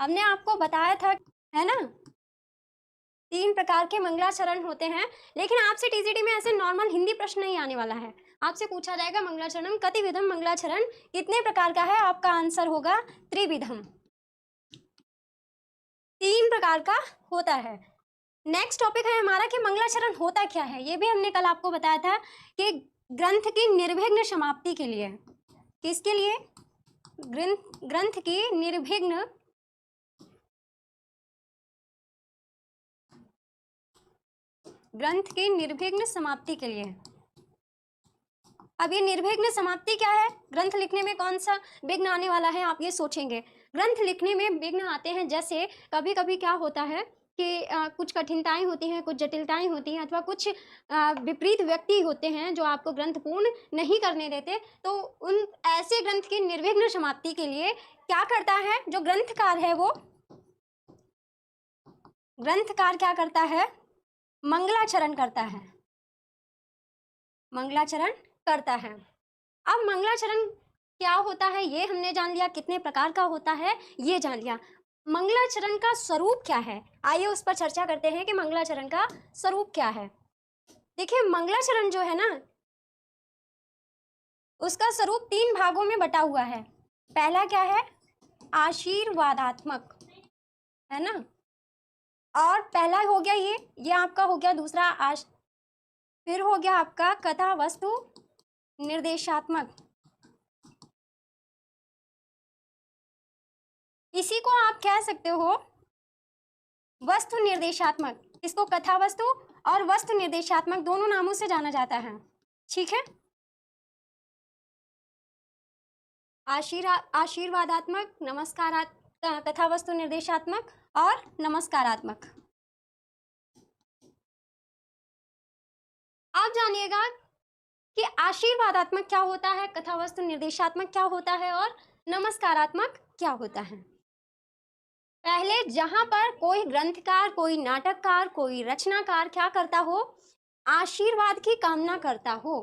हमने आपको बताया था, है ना, 3 प्रकार के मंगलाचरण होते हैं। लेकिन आपसे टीजीटी में ऐसे नॉर्मल हिंदी प्रश्न नहीं आने वाला है। आपसे पूछा जाएगा मंगलाचरण कतिविधम मंगलाचरण कितने प्रकार का है, आपका आंसर होगा त्रिविधम, 3 प्रकार का होता है। नेक्स्ट टॉपिक है हमारा कि मंगलाचरण होता क्या है। ये भी हमने कल आपको बताया था कि ग्रंथ की निर्विघ्न समाप्ति के लिए, किसके लिए, ग्रंथ की निर्विघ्न समाप्ति के लिए। अब ये निर्विघ्न समाप्ति क्या है, ग्रंथ लिखने में कौन सा विघ्न आने वाला है, आप ये सोचेंगे। ग्रंथ लिखने में विघ्न आते हैं, जैसे कभी कभी क्या होता है कि कुछ कठिनताएं होती हैं, कुछ जटिलताएं होती हैं, अथवा कुछ विपरीत व्यक्ति होते हैं जो आपको ग्रंथ पूर्ण नहीं करने देते। तो उन ऐसे ग्रंथ की निर्विघ्न समाप्ति के लिए क्या करता है जो ग्रंथकार है, वो ग्रंथकार क्या करता है, मंगलाचरण करता है, मंगलाचरण करता है। अब मंगलाचरण क्या होता है ये हमने जान लिया, कितने प्रकार का होता है ये जान लिया। मंगलाचरण का स्वरूप क्या है, आइए उस पर चर्चा करते हैं कि मंगलाचरण का स्वरूप क्या है। देखिए मंगलाचरण जो है ना, उसका स्वरूप 3 भागों में बटा हुआ है। पहला क्या है, आशीर्वादात्मक, है ना, और पहला हो गया ये आपका हो गया दूसरा फिर हो गया आपका कथा वस्तु निर्देशात्मक। इसी को आप कह सकते हो वस्तु निर्देशात्मक। इसको कथा वस्तु और वस्तु निर्देशात्मक दोनों नामों से जाना जाता है, ठीक है। आशीर्वादात्मक, नमस्कारात्मक, कथा वस्तु निर्देशात्मक और नमस्कारात्मक। आप जानिएगा कि आशीर्वादात्मक क्या होता है, कथा वस्तु निर्देशात्मक क्या होता है और नमस्कारात्मक क्या होता है। पहले जहां पर कोई ग्रंथकार, कोई नाटककार, कोई रचनाकार क्या करता हो, आशीर्वाद की कामना करता हो,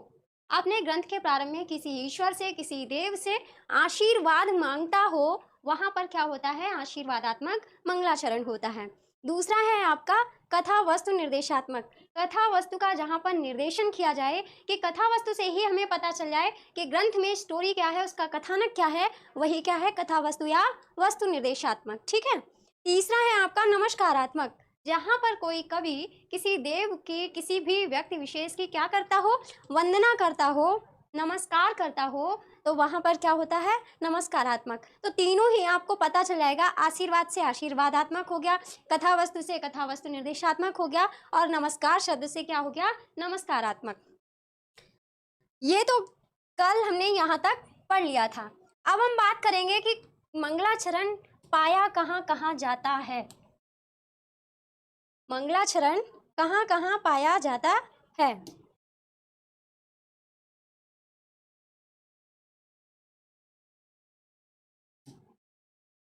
अपने ग्रंथ के प्रारंभ में किसी ईश्वर से, किसी देव से आशीर्वाद मांगता हो, वहां पर क्या होता है, आशीर्वादात्मक मंगलाचरण होता है। दूसरा है आपका कथा वस्तु निर्देशात्मक। कथा वस्तु का जहां पर निर्देशन किया जाए, कि कथा वस्तु से ही हमें पता चल जाए कि ग्रंथ में स्टोरी क्या है, उसका कथानक क्या है, वही क्या है, कथा वस्तु या वस्तु निर्देशात्मक, ठीक है। तीसरा है आपका नमस्कारात्मक, जहां पर कोई कवि किसी देव की, किसी भी व्यक्ति विशेष की क्या करता हो, वंदना करता हो, नमस्कार करता हो, तो वहां पर क्या होता है, नमस्कारात्मक। तो तीनों ही आपको पता चल जाएगा, आशीर्वाद से आशीर्वादात्मक हो गया, कथा वस्तु से कथा वस्तु निर्देशात्मक हो गया, और नमस्कार शब्द से क्या हो गया, नमस्कारात्मक। ये तो कल हमने यहाँ तक पढ़ लिया था। अब हम बात करेंगे कि मंगलाचरण पाया कहाँ कहाँ जाता है, मंगलाचरण कहाँ कहाँ पाया जाता है।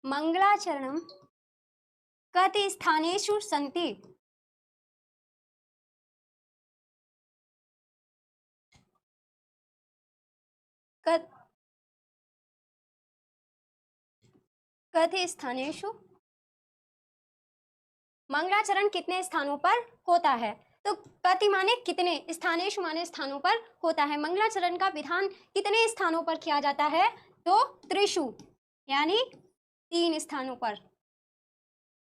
मंगलाचरणं कति स्थानेषु सन्ति, कति स्थानेषु, मंगलाचरण कितने स्थानों पर होता है, तो कति माने कितने, स्थानेषु माने स्थानों पर होता है। मंगलाचरण का विधान कितने स्थानों पर किया जाता है, तो त्रिषु, यानी 3 स्थानों पर।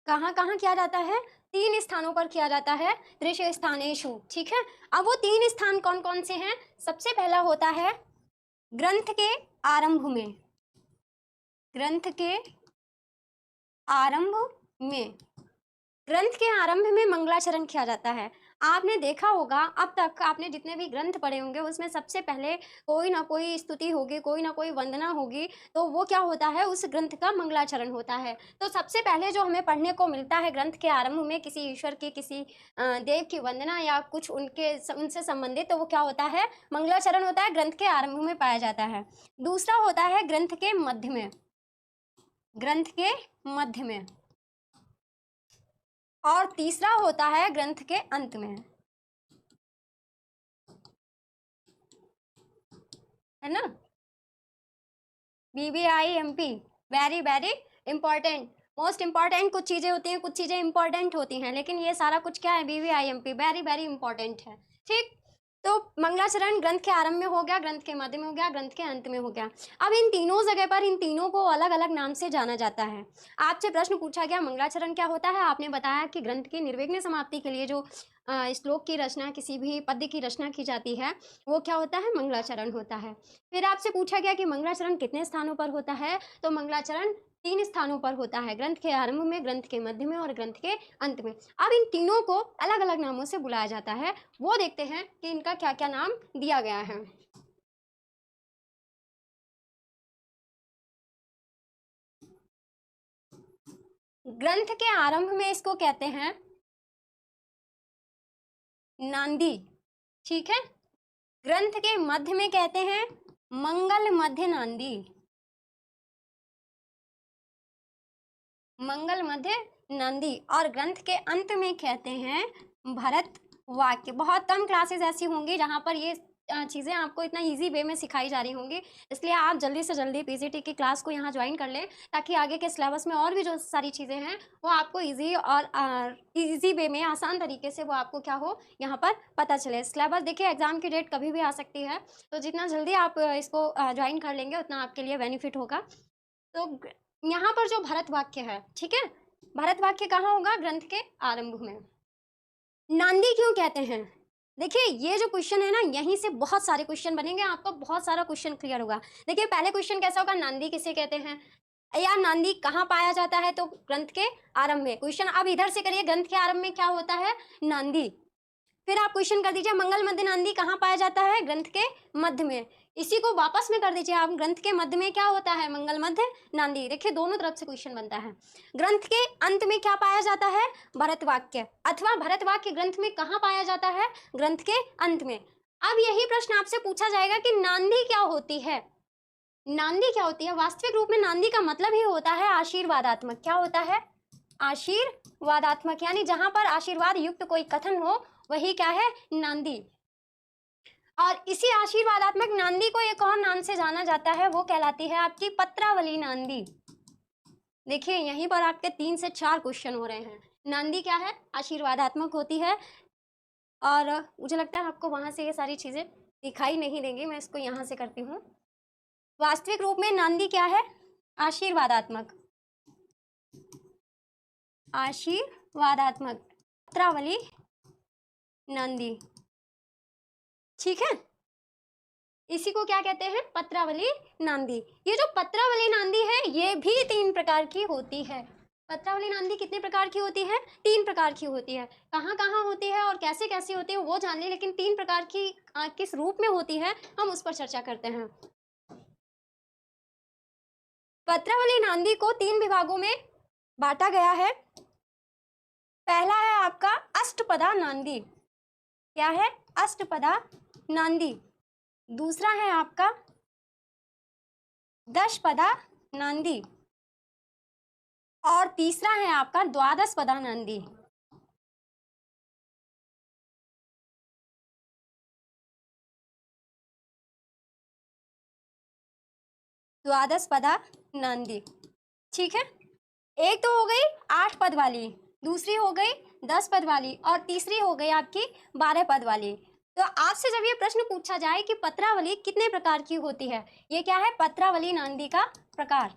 कहाँ कहाँ किया जाता है, 3 स्थानों पर किया जाता है, त्रिषु स्थानेषु, ठीक है। अब वो 3 स्थान कौन कौन से हैं, सबसे पहला होता है ग्रंथ के आरंभ में, ग्रंथ के आरंभ में, ग्रंथ के आरंभ में मंगलाचरण किया जाता है। आपने देखा होगा, अब तक आपने जितने भी ग्रंथ पढ़े होंगे उसमें सबसे पहले कोई ना कोई स्तुति होगी, कोई ना कोई वंदना होगी, तो वो क्या होता है, उस ग्रंथ का मंगलाचरण होता है। तो सबसे पहले जो हमें पढ़ने को मिलता है ग्रंथ के आरंभ में, किसी ईश्वर की, किसी देव की वंदना या कुछ उनसे संबंधित, तो वो क्या होता है, मंगलाचरण होता है, ग्रंथ के आरंभ में पाया जाता है। दूसरा होता है ग्रंथ के मध्य में, ग्रंथ के मध्य में, और तीसरा होता है ग्रंथ के अंत में, है ना। BBIMP very very important, most important कुछ चीजें होती हैं, कुछ चीजें इंपॉर्टेंट होती हैं, लेकिन ये सारा कुछ क्या है, VVIMP, वेरी वेरी इंपॉर्टेंट है। ठीक, तो मंगलाचरण ग्रंथ के आरंभ में हो गया, ग्रंथ के मध्य में हो गया, ग्रंथ के अंत में हो गया। अब इन तीनों जगह पर इन तीनों को अलग अलग नाम से जाना जाता है। आपसे प्रश्न पूछा गया मंगलाचरण क्या होता है, आपने बताया कि ग्रंथ की निर्विघ्न समाप्ति के लिए जो श्लोक की रचना, किसी भी पद्य की रचना की जाती है, वो क्या होता है, मंगलाचरण होता है। फिर आपसे पूछा गया कि मंगलाचरण कितने स्थानों पर होता है, तो मंगलाचरण 3 स्थानों पर होता है, ग्रंथ के आरंभ में, ग्रंथ के मध्य में और ग्रंथ के अंत में। अब इन तीनों को अलग अलग नामों से बुलाया जाता है, वो देखते हैं कि इनका क्या क्या नाम दिया गया है। ग्रंथ के आरंभ में इसको कहते हैं नांदी, ठीक है। ग्रंथ के मध्य में कहते हैं मंगल मध्य नांदी, मंगल मध्य नांदी, और ग्रंथ के अंत में कहते हैं भरत वाक्य। बहुत कम क्लासेस ऐसी होंगी जहां पर ये चीज़ें आपको इतना इजी वे में सिखाई जा रही होंगी, इसलिए आप जल्दी से जल्दी पीजीटी की क्लास को यहाँ ज्वाइन कर लें, ताकि आगे के सिलेबस में और भी जो सारी चीज़ें हैं वो आपको इजी और इजी वे में, आसान तरीके से वो आपको क्या हो, यहाँ पर पता चले। सिलेबस देखिए, एग्जाम की डेट कभी भी आ सकती है, तो जितना जल्दी आप इसको ज्वाइन कर लेंगे उतना आपके लिए बेनिफिट होगा। तो यहाँ पर जो भरत वाक्य है, ठीक है, भरत वाक्य कहाँ होगा, ग्रंथ के आरंभ में। नांदी क्यों कहते हैं, देखिए ये जो क्वेश्चन है ना, यहीं से बहुत सारे क्वेश्चन बनेंगे, आपको बहुत सारा क्वेश्चन क्लियर होगा। देखिए पहले क्वेश्चन कैसा होगा, नांदी किसे कहते हैं, या नांदी कहाँ पाया जाता है, तो ग्रंथ के आरंभ में। क्वेश्चन अब इधर से करिए, ग्रंथ के आरंभ में क्या होता है, नांदी। फिर आप क्वेश्चन कर दीजिए मंगल मध्य नांदी कहाँ पाया जाता है, ग्रंथ के मध्य में। इसी को वापस में कर दीजिए आप, ग्रंथ के मध्य में क्या होता है, मंगल मध्य नांदी। देखिए दोनों तरफ से क्वेश्चन बनता है। ग्रंथ के अंत में क्या पाया जाता है, भरत वाक्य, अथवा भरत वाक्य ग्रंथ में कहाँ पाया जाता है, ग्रंथ के अंत में। अब यही प्रश्न आपसे पूछा जाएगा कि नांदी क्या होती है। नांदी क्या होती है, वास्तविक रूप में नांदी का मतलब ही होता है आशीर्वादात्मक। क्या होता है, आशीर्वादात्मक, यानी जहां पर आशीर्वाद युक्त कोई कथन हो वही क्या है, नांदी। और इसी आशीर्वादात्मक नांदी को एक और नाम से जाना जाता है, वो कहलाती है आपकी पत्रावली नांदी। देखिए यहीं पर आपके 3 से 4 क्वेश्चन हो रहे हैं। नांदी क्या है, आशीर्वादात्मक होती है, और मुझे लगता है आपको वहां से ये सारी चीजें दिखाई नहीं देंगी, मैं इसको यहाँ से करती हूँ। वास्तविक रूप में नांदी क्या है, आशीर्वादात्मक, आशीर्वादात्मक पत्रावली नांदी, ठीक है। इसी को क्या कहते हैं, पत्रावली नांदी। ये जो पत्रावली नांदी है ये भी 3 प्रकार की होती है। पत्रावली नांदी कितने प्रकार की होती है, 3 प्रकार की होती है। कहाँ कहाँ होती है और कैसे कैसे होती है वो जान ली, लेकिन 3 प्रकार की किस रूप में होती है हम उस पर चर्चा करते हैं। पत्रावली नांदी को 3 विभागों में बांटा गया है। पहला है आपका अष्टपदा नांदी, क्या है, अष्टपदा नांदी। दूसरा है आपका दशपदा नांदी, और तीसरा है आपका द्वादश पदा नांदी। द्वादश पदा नांदी, ठीक है। एक तो हो गई 8 पद वाली, दूसरी हो गई 10 पद वाली, और तीसरी हो गई आपकी 12 पद वाली। तो आपसे जब ये प्रश्न पूछा जाए कि पत्रावली कितने प्रकार की होती है, ये क्या है, पत्रावली नांदी का प्रकार।